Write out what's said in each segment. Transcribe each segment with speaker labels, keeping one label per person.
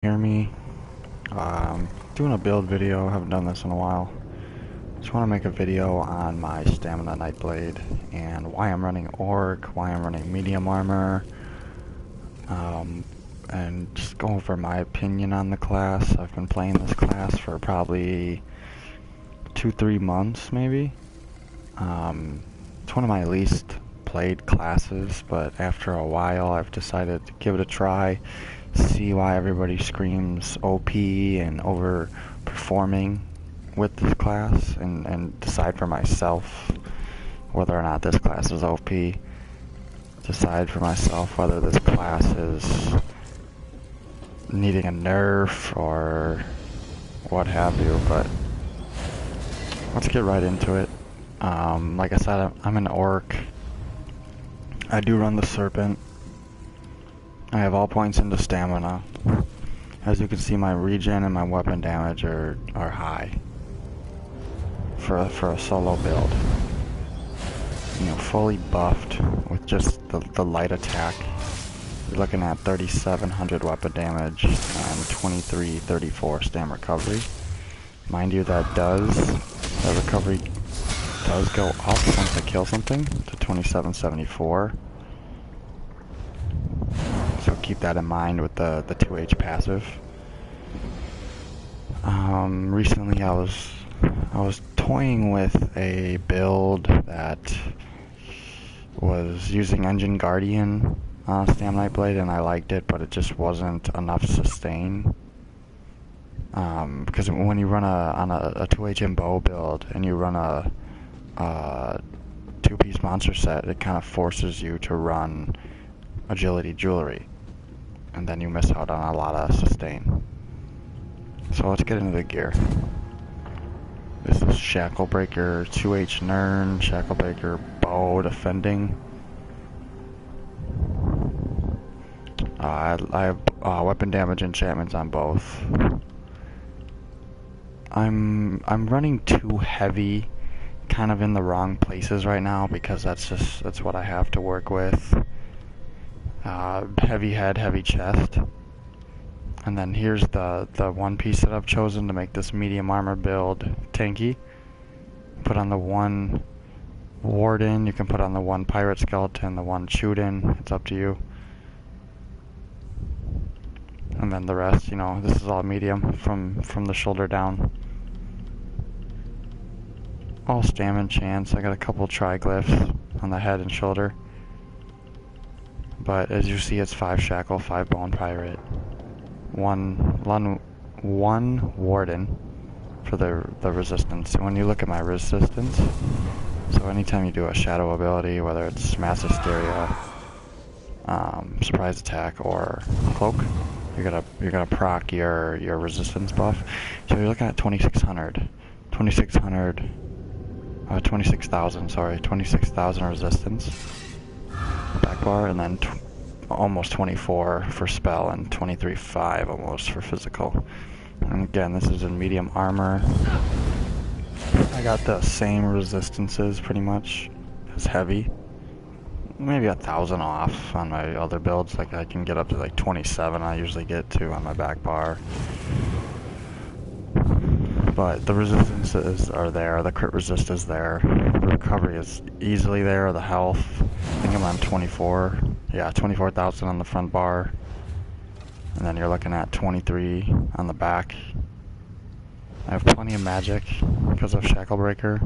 Speaker 1: Hear me? Doing a build video. Haven't done this in a while. Just want to make a video on my Stamina Nightblade and why I'm running Orc, why I'm running medium armor, and just go over my opinion on the class. I've been playing this class for probably 2-3 months, maybe. It's one of my least played classes, but after a while I've decided to give it a try, see why everybody screams OP and overperforming with this class, and decide for myself whether or not this class is OP. Decide for myself whether this class is needing a nerf or what have you, but let's get right into it. Like I said, I'm an Orc. I do run the Serpent. I have all points into stamina. As you can see, my regen and my weapon damage are high for a solo build. You know, fully buffed with just the light attack. You're looking at 3,700 weapon damage and 2334 stam recovery. Mind you, that recovery does go up once I kill something to 2774. So keep that in mind with the 2H passive. Recently I was toying with a build that was using Engine Guardian on StamNb, and I liked it, but it just wasn't enough sustain. Because when you run on a 2H and bow build and you run a 2-piece monster set, it kind of forces you to run agility jewelry, and then you miss out on a lot of sustain. So let's get into the gear. This is Shacklebreaker 2H Nern, Shacklebreaker bow defending. I have weapon damage enchantments on both. I'm running too heavy, kind of in the wrong places right now, because that's what I have to work with. Heavy head, heavy chest. And then here's the one piece that I've chosen to make this medium armor build tanky. Put on the one warden, you can put on the one pirate skeleton, the one shoot-in, it's up to you. And then the rest, you know, this is all medium from the shoulder down. All stam enchants. I got a couple triglyphs on the head and shoulder. But as you see, it's 5 shackle, 5 bone pirate, one warden for the resistance. And when you look at my resistance, so anytime you do a shadow ability, whether it's mass hysteria, surprise attack, or cloak, you're gonna proc your resistance buff. So you're looking at 26,000 resistance back bar, and then almost 24 for spell and 23.5 almost for physical. And again, this is in medium armor. I got the same resistances pretty much as heavy. Maybe 1,000 off on my other builds. Like I can get up to like 27 I usually get to on my back bar. But the resistances are there, the crit resist is there, the recovery is easily there, the health, I think I'm on 24,000 on the front bar, and then you're looking at 23 on the back. I have plenty of magic because of Shacklebreaker.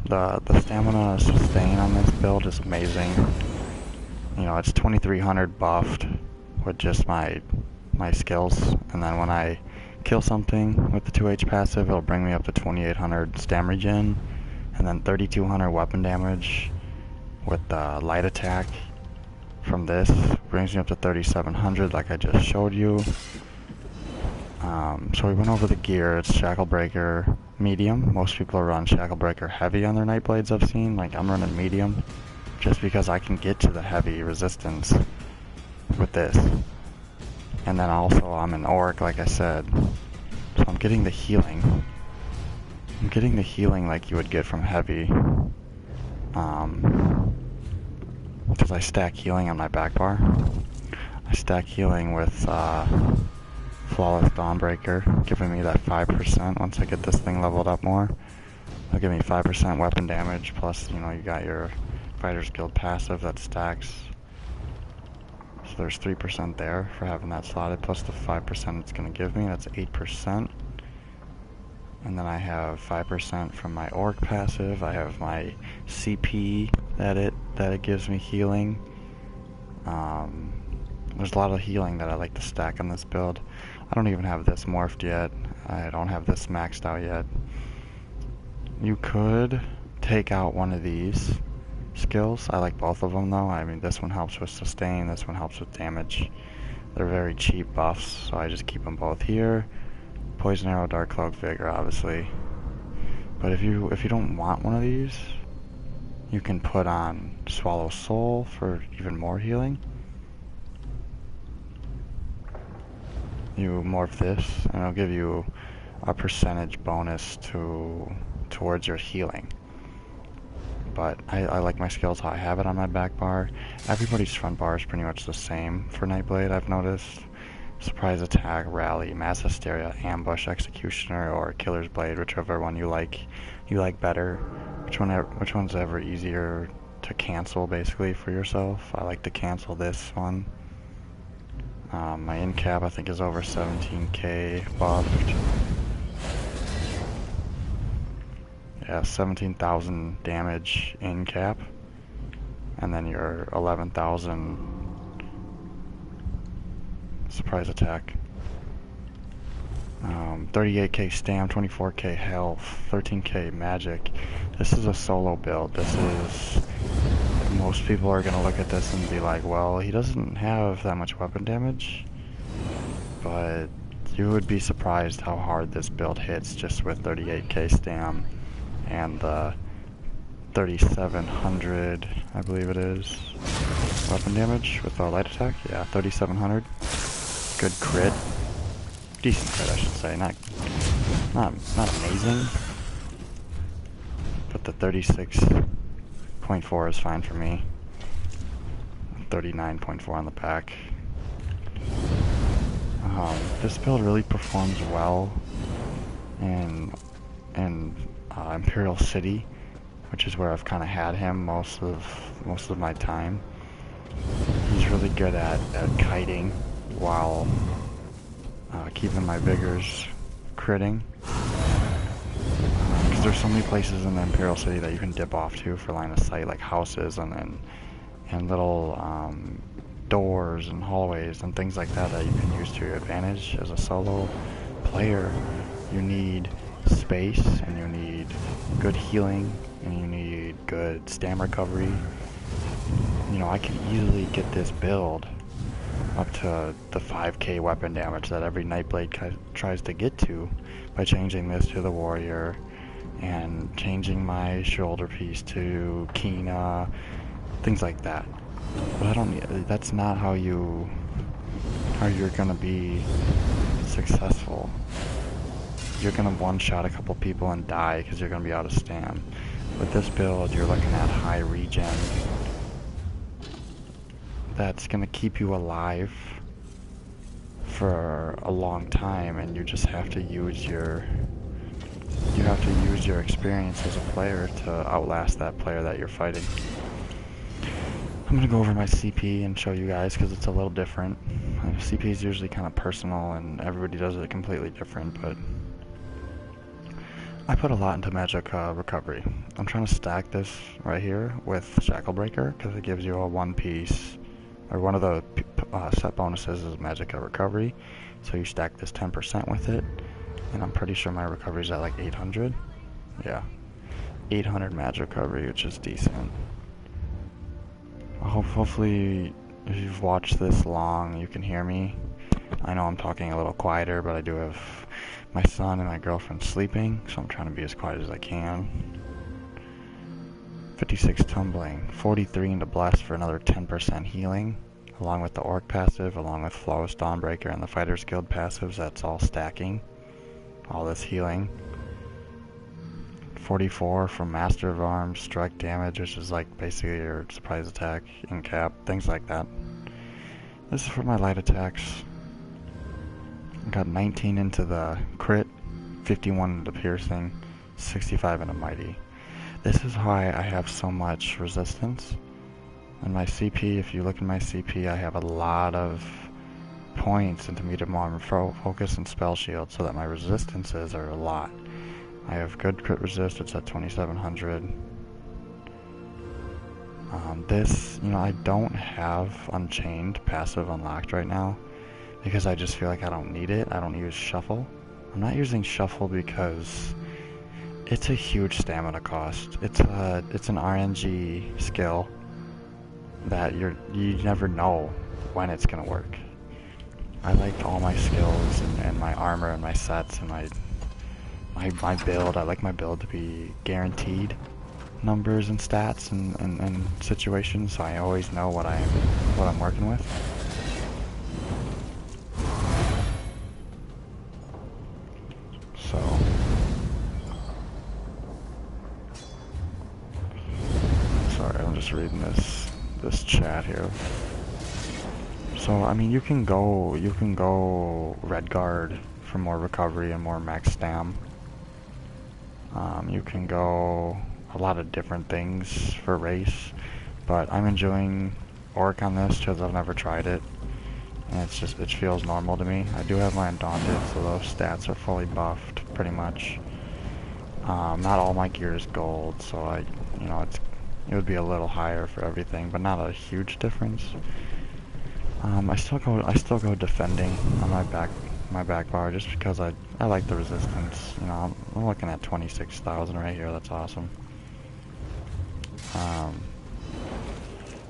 Speaker 1: The stamina sustain on this build is amazing. You know, it's 2,300 buffed with just my skills, and then when I kill something with the 2H passive, it'll bring me up to 2,800 stam regen, and then 3,200 weapon damage with the light attack from this brings me up to 3,700 like I just showed you. So we went over the gear. It's Shacklebreaker medium. Most people run Shacklebreaker heavy on their Nightblades I've seen. Like I'm running medium just because I can get to the heavy resistance with this. And then also I'm an Orc, like I said, so I'm getting the healing. I'm getting the healing like you would get from heavy. Because I stack healing on my back bar. I stack healing with Flawless Dawnbreaker, giving me that 5% once I get this thing leveled up more. It'll give me 5% weapon damage, plus, you know, you got your Fighter's Guild passive that stacks. So there's 3% there for having that slotted, plus the 5% it's going to give me, that's 8%. And then I have 5% from my Orc passive, I have my CP that it gives me healing. There's a lot of healing that I like to stack on this build. I don't even have this morphed yet, I don't have this maxed out yet. You could take out one of these skills. I like both of them though. I mean, this one helps with sustain, this one helps with damage. They're very cheap buffs, so I just keep them both here. Poison Arrow, Dark Cloak, Vigor, obviously. But if you don't want one of these, you can put on Swallow Soul for even more healing. You morph this, and it'll give you a percentage bonus towards your healing. But I like my skills how I have it on my back bar. Everybody's front bar is pretty much the same for Nightblade, I've noticed. Surprise Attack, Rally, Mass Hysteria, Ambush, Executioner, or Killer's Blade, whichever one you like better. Which one's ever easier to cancel basically for yourself. I like to cancel this one. My in cap I think is over 17k buffed. Yeah, 17,000 damage in cap, and then your 11,000 surprise attack. 38k stam, 24k health, 13k magic. This is a solo build. Most people are gonna look at this and be like, well, he doesn't have that much weapon damage, but you would be surprised how hard this build hits just with 38k stam and the 3,700, I believe it is, weapon damage with a light attack. Yeah, 3,700. Good crit. Decent crit, I should say. Not amazing, but the 36.4 is fine for me. 39.4 on the back. This build really performs well in Imperial City, which is where I've kind of had him most of my time. He's really good at kiting while keeping my vigors critting. Because there's so many places in the Imperial City that you can dip off to for line of sight, like houses and little doors and hallways and things like that you can use to your advantage. As a solo player, you need space, and you need good healing, and you need good stam recovery. You know, I can easily get this build up to the 5k weapon damage that every Nightblade tries to get to by changing this to the warrior and changing my shoulder piece to Kina, things like that. But I don't need, that's not how you're gonna be successful. You're gonna one-shot a couple people and die because you're gonna be out of stam. With this build, you're looking at high regen. That's gonna keep you alive for a long time, and you just have to use your experience as a player to outlast that player that you're fighting. I'm gonna go over my CP and show you guys because it's a little different. CP is usually kind of personal, and everybody does it completely different, but I put a lot into magic recovery. I'm trying to stack this right here with Shacklebreaker because it gives you a one-piece, or one of the set bonuses is magic recovery. So you stack this 10% with it, and I'm pretty sure my recovery is at like 800. Yeah, 800 magic recovery, which is decent. Hopefully, if you've watched this long, you can hear me. I know I'm talking a little quieter, but I do have my son and my girlfriend sleeping, so I'm trying to be as quiet as I can. 56 tumbling, 43 into bless for another 10% healing, along with the orc passive, along with flawless dawnbreaker and the fighter's guild passives. That's all stacking, all this healing. 44 from master of arms, strike damage, which is like basically your surprise attack, in cap, things like that. This is for my light attacks. got 19 into the crit, 51 into piercing, 65 into mighty. This is why I have so much resistance. And my CP, if you look at my CP, I have a lot of points into medium armor, focus, and spell shield, so that my resistances are a lot. I have good crit resist, it's at 2700. This, I don't have Unchained passive unlocked right now, because I just feel like I don't need it. I don't use Shuffle. I'm not using Shuffle because it's a huge stamina cost. It's an RNG skill that you never know when it's gonna work. I like all my skills and my armor and my sets and my build. I like my build to be guaranteed numbers and stats and situations, so I always know what I'm working with. So sorry, I'm just reading this chat here. So I mean, you can go red guard for more recovery and more max stam. You can go a lot of different things for race, but I'm enjoying orc on this because I've never tried it, and it feels normal to me. I do have my Undaunted, so those stats are fully buffed pretty much. Not all my gear is gold, so it would be a little higher for everything, but not a huge difference. I still go defending on my back bar just because I like the resistance. I'm looking at 26,000 right here. That's awesome.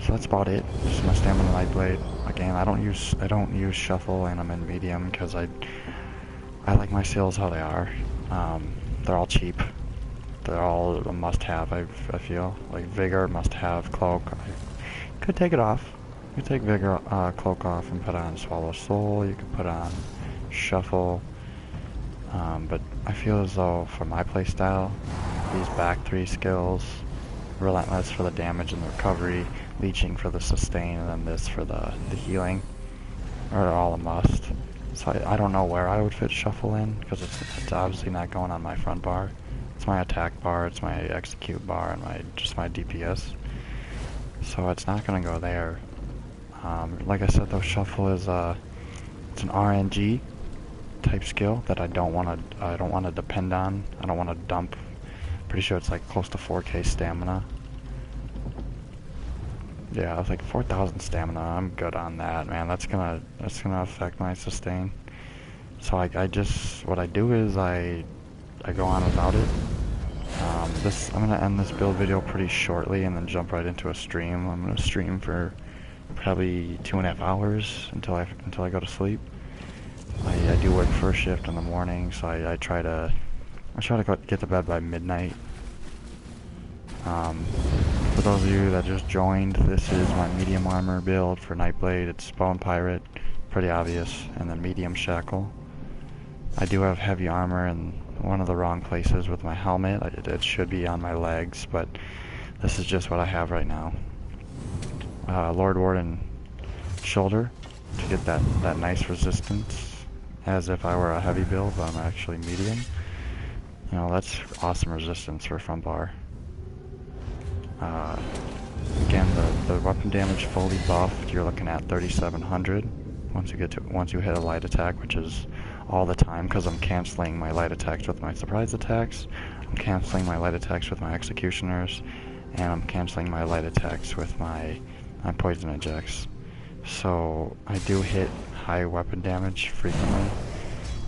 Speaker 1: So that's about it. Just my stamina Nightblade. Again, I don't use Shuffle, and I'm in medium because I like my skills how they are. They're all cheap. They're all a must-have. I feel like Vigor must-have, Cloak. I could take it off. You could take Vigor Cloak off and put on Swallow Soul. You could put on Shuffle. But I feel as though for my playstyle, these back three skills, Relentless for the damage and the recovery, Leeching for the sustain, and then this for the healing, are all a must. So I don't know where I would fit Shuffle in, because it's obviously not going on my front bar. It's my attack bar, it's my execute bar, and just my DPS. So it's not going to go there. Like I said though, Shuffle is it's an RNG type skill that I don't want to depend on. I don't want to dump. Pretty sure it's like close to 4k stamina. Yeah, it's like 4,000 stamina. I'm good on that, man. That's gonna affect my sustain. So what I do is I go on without it. I'm gonna end this build video pretty shortly and then jump right into a stream. I'm gonna stream for probably 2.5 hours until I go to sleep. I do work first shift in the morning, so I try to get to bed by midnight. For those of you that just joined, this is my medium armor build for Nightblade. It's Bone Pirate, pretty obvious, and then medium Shackle. I do have heavy armor in one of the wrong places with my helmet. It should be on my legs, but this is just what I have right now. Lord Warden shoulder to get that nice resistance, as if I were a heavy build, but I'm actually medium. That's awesome resistance for front bar. Again, the weapon damage fully buffed, you're looking at 3,700 once you hit a light attack, which is all the time because I'm canceling my light attacks with my surprise attacks, I'm canceling my light attacks with my executioners, and I'm canceling my light attacks with my poison injects. So I do hit high weapon damage frequently,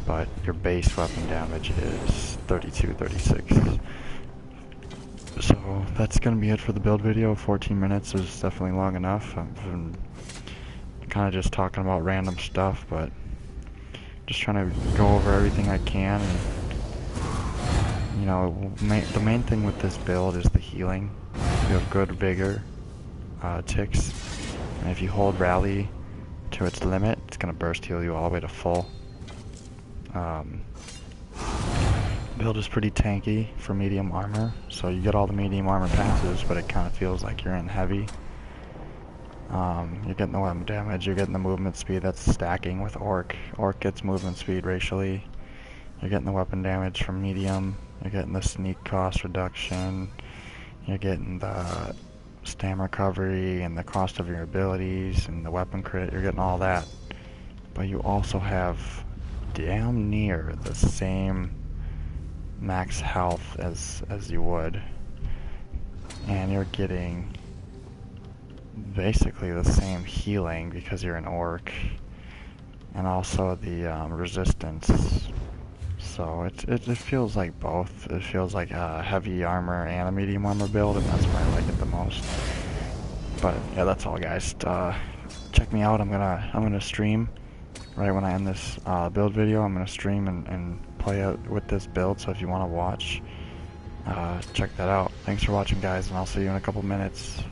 Speaker 1: but your base weapon damage is 32, 36. So that's going to be it for the build video. 14 minutes is definitely long enough. I've been kind of just talking about random stuff, but just trying to go over everything I can. And, the main thing with this build is the healing. You have good vigor ticks, and if you hold rally to its limit, it's going to burst heal you all the way to full. Build is pretty tanky for medium armor, so you get all the medium armor passes, but it kind of feels like you're in heavy. You're getting the weapon damage, you're getting the movement speed that's stacking with Orc. Orc gets movement speed racially. You're getting the weapon damage from medium, you're getting the sneak cost reduction, you're getting the stam recovery and the cost of your abilities and the weapon crit, you're getting all that. But you also have damn near the same max health as you would. And you're getting basically the same healing because you're an Orc. And also the resistance. So it feels like both. It feels like a heavy armor and a medium armor build, and that's why I like it the most. But yeah, that's all, guys. Check me out. I'm gonna stream right when I end this build video. I'm gonna stream and play out with this build. So if you want to watch, check that out. Thanks for watching, guys, and I'll see you in a couple minutes.